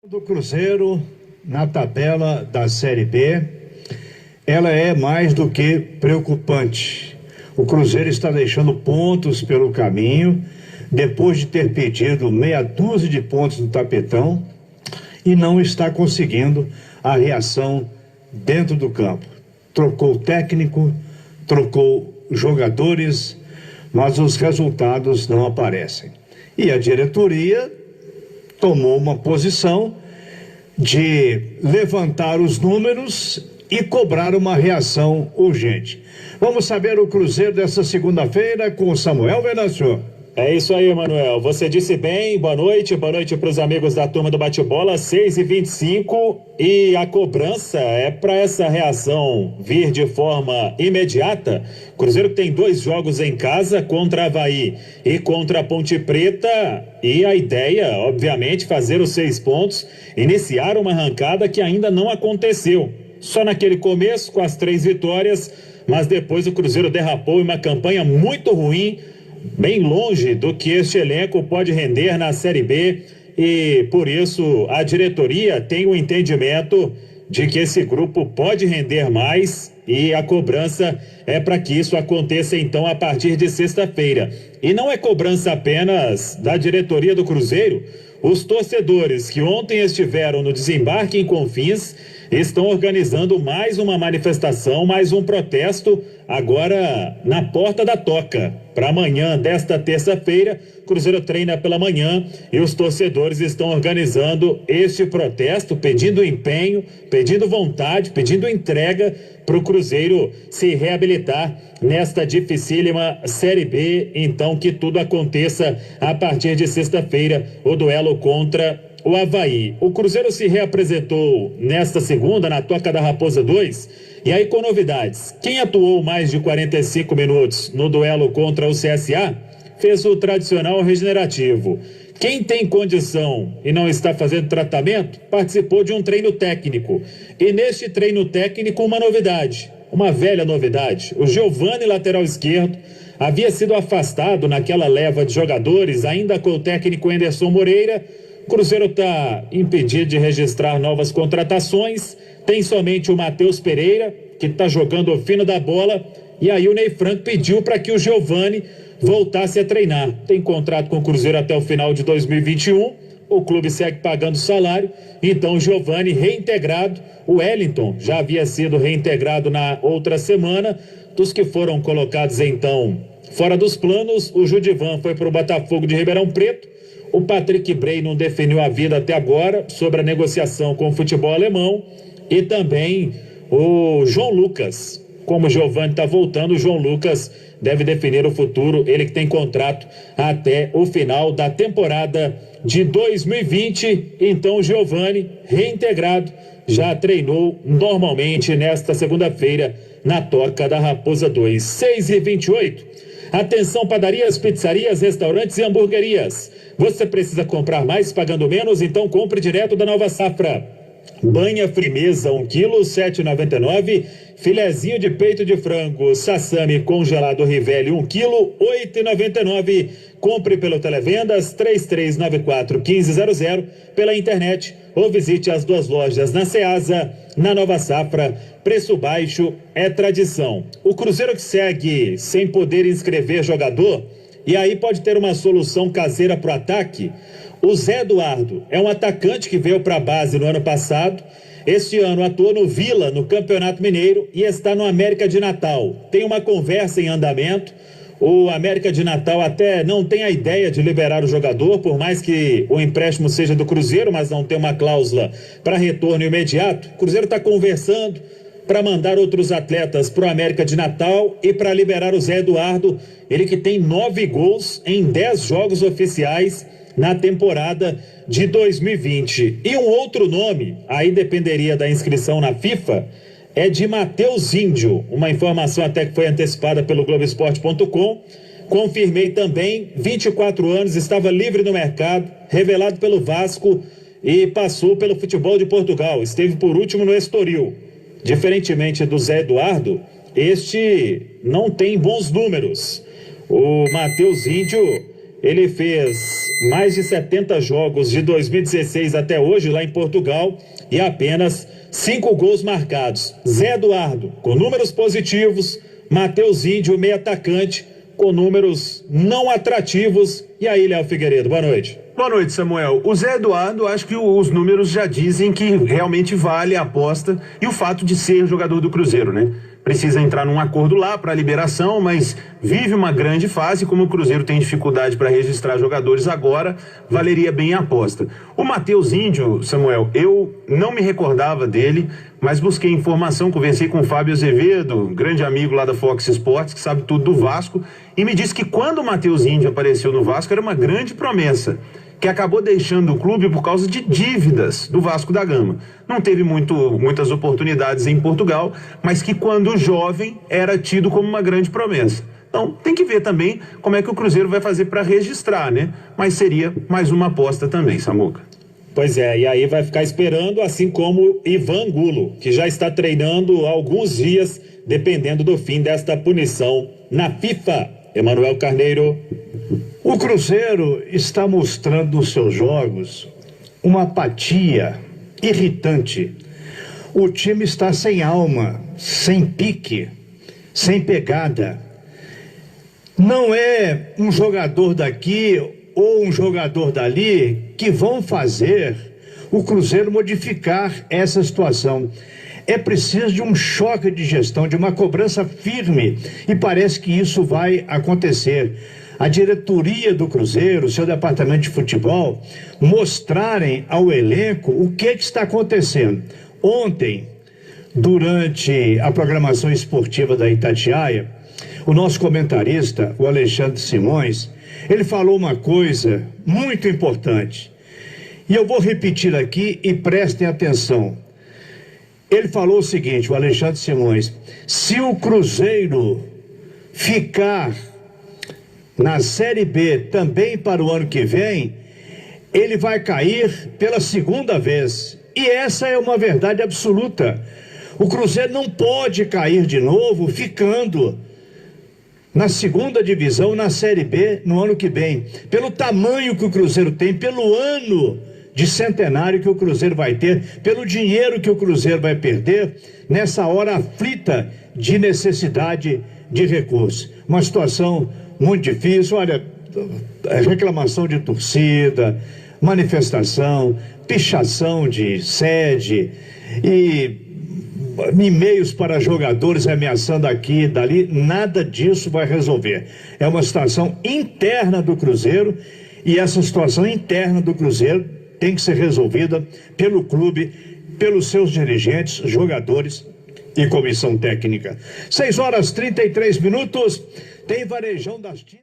Do Cruzeiro na tabela da Série B, ela é mais do que preocupante. O Cruzeiro está deixando pontos pelo caminho, depois de ter pedido meia dúzia de pontos no tapetão, e não está conseguindo a reação dentro do campo. Trocou técnico, trocou jogadores, mas os resultados não aparecem. E a diretoria tomou uma posição de levantar os números e cobrar uma reação urgente. Vamos saber o Cruzeiro dessa segunda-feira com o Samuel Venâncio. É isso aí, Manuel. Você disse bem, boa noite para os amigos da turma do Bate-Bola, 6h25, e a cobrança é para essa reação vir de forma imediata. Cruzeiro tem 2 jogos em casa, contra Avaí e contra a Ponte Preta, e a ideia, obviamente, fazer os 6 pontos, iniciar uma arrancada que ainda não aconteceu. Só naquele começo, com as 3 vitórias, mas depois o Cruzeiro derrapou em uma campanha muito ruim, bem longe do que este elenco pode render na Série B, e por isso a diretoria tem o entendimento de que esse grupo pode render mais, e a cobrança é para que isso aconteça então a partir de sexta-feira. E não é cobrança apenas da diretoria do Cruzeiro. Os torcedores que ontem estiveram no desembarque em Confins estão organizando mais uma manifestação, mais um protesto, agora na Porta da Toca. Para amanhã desta terça-feira, Cruzeiro treina pela manhã e os torcedores estão organizando este protesto, pedindo empenho, pedindo vontade, pedindo entrega para o Cruzeiro se reabilitar nesta dificílima Série B. Então, que tudo aconteça a partir de sexta-feira, o duelo contra o Avaí. O Cruzeiro se reapresentou nesta segunda, na Toca da Raposa 2, e aí com novidades. Quem atuou mais de 45 minutos no duelo contra o CSA fez o tradicional regenerativo. Quem tem condição e não está fazendo tratamento, participou de um treino técnico. E neste treino técnico, uma novidade, uma velha novidade. O Giovani, lateral esquerdo, havia sido afastado naquela leva de jogadores, ainda com o técnico Anderson Moreira. O Cruzeiro está impedido de registrar novas contratações. Tem somente o Matheus Pereira, que está jogando o fino da bola. E aí o Ney Franco pediu para que o Giovani voltasse a treinar. Tem contrato com o Cruzeiro até o final de 2021. O clube segue pagando salário. Então o Giovani reintegrado. O Wellington já havia sido reintegrado na outra semana. Dos que foram colocados então fora dos planos, o Judivan foi para o Botafogo de Ribeirão Preto. O Patrick Bray não definiu a vida até agora sobre a negociação com o futebol alemão. E também o João Lucas. Como o Giovani está voltando, o João Lucas deve definir o futuro. Ele que tem contrato até o final da temporada de 2020. Então o Giovani, reintegrado, já treinou normalmente nesta segunda-feira na Toca da Raposa 2. 6h28. Atenção, padarias, pizzarias, restaurantes e hamburguerias. Você precisa comprar mais pagando menos? Então compre direto da Nova Safra. Banha Frimeza, 1 kg, 7,99. Filezinho de peito de frango, Sassami congelado Rivelli, 1 kg, 8,99. Compre pelo Televendas 3394-1500, pela internet, ou visite as 2 lojas na Ceasa, na Nova Safra. Preço baixo é tradição. O Cruzeiro que segue sem poder inscrever jogador, e aí pode ter uma solução caseira para o ataque. O Zé Eduardo é um atacante que veio para a base no ano passado. Este ano atuou no Vila, no Campeonato Mineiro, e está no América de Natal. Tem uma conversa em andamento. O América de Natal até não tem a ideia de liberar o jogador, por mais que o empréstimo seja do Cruzeiro, mas não tem uma cláusula para retorno imediato. O Cruzeiro está conversando para mandar outros atletas para o América de Natal e para liberar o Zé Eduardo, ele que tem 9 gols em 10 jogos oficiais na temporada de 2020. E um outro nome, aí dependeria da inscrição na FIFA, é de Matheus Índio, uma informação até que foi antecipada pelo Globoesporte.com. Confirmei também, 24 anos, estava livre no mercado, revelado pelo Vasco e passou pelo futebol de Portugal. Esteve por último no Estoril. Diferentemente do Zé Eduardo, este não tem bons números. O Matheus Índio ele fez mais de 70 jogos de 2016 até hoje lá em Portugal e apenas 5 gols marcados. Zé Eduardo, com números positivos, Matheus Índio, meio atacante, com números não atrativos. E aí, Léo Figueiredo, boa noite. Boa noite, Samuel. O Zé Eduardo, acho que os números já dizem que realmente vale a aposta e o fato de ser jogador do Cruzeiro, né? Precisa entrar num acordo lá para a liberação, mas vive uma grande fase. Como o Cruzeiro tem dificuldade para registrar jogadores agora, valeria bem a aposta. O Matheus Índio, Samuel, eu não me recordava dele, mas busquei informação, conversei com o Fábio Azevedo, grande amigo lá da Fox Sports, que sabe tudo do Vasco, e me disse que quando o Matheus Índio apareceu no Vasco era uma grande promessa, que acabou deixando o clube por causa de dívidas do Vasco da Gama. Não teve muitas oportunidades em Portugal, mas que quando jovem era tido como uma grande promessa. Então tem que ver também como é que o Cruzeiro vai fazer para registrar, né? Mas seria mais uma aposta também, Samuca. Pois é, e aí vai ficar esperando, assim como Ivan Angulo, que já está treinando há alguns dias, dependendo do fim desta punição na FIFA. Emanuel Carneiro. O Cruzeiro está mostrando nos seus jogos uma apatia irritante. O time está sem alma, sem pique, sem pegada. Não é um jogador daqui ou um jogador dali que vão fazer o Cruzeiro modificar essa situação. É preciso de um choque de gestão, de uma cobrança firme, e parece que isso vai acontecer. A diretoria do Cruzeiro, seu departamento de futebol, mostrarem ao elenco o que está acontecendo. Ontem, durante a programação esportiva da Itatiaia, o nosso comentarista, o Alexandre Simões, ele falou uma coisa muito importante. E eu vou repetir aqui e prestem atenção. Ele falou o seguinte, o Alexandre Simões: se o Cruzeiro ficar na Série B também para o ano que vem, ele vai cair pela segunda vez. E essa é uma verdade absoluta. O Cruzeiro não pode cair de novo ficando na segunda divisão, na Série B, no ano que vem. Pelo tamanho que o Cruzeiro tem, pelo ano de centenário que o Cruzeiro vai ter, pelo dinheiro que o Cruzeiro vai perder, nessa hora aflita de necessidade de recursos. Uma situação muito difícil. Olha, reclamação de torcida, manifestação, pichação de sede e e-mails para jogadores ameaçando aqui e dali. Nada disso vai resolver. É uma situação interna do Cruzeiro, e essa situação interna do Cruzeiro tem que ser resolvida pelo clube, pelos seus dirigentes, jogadores e comissão técnica. 6h33, tem Varejão das Tintas.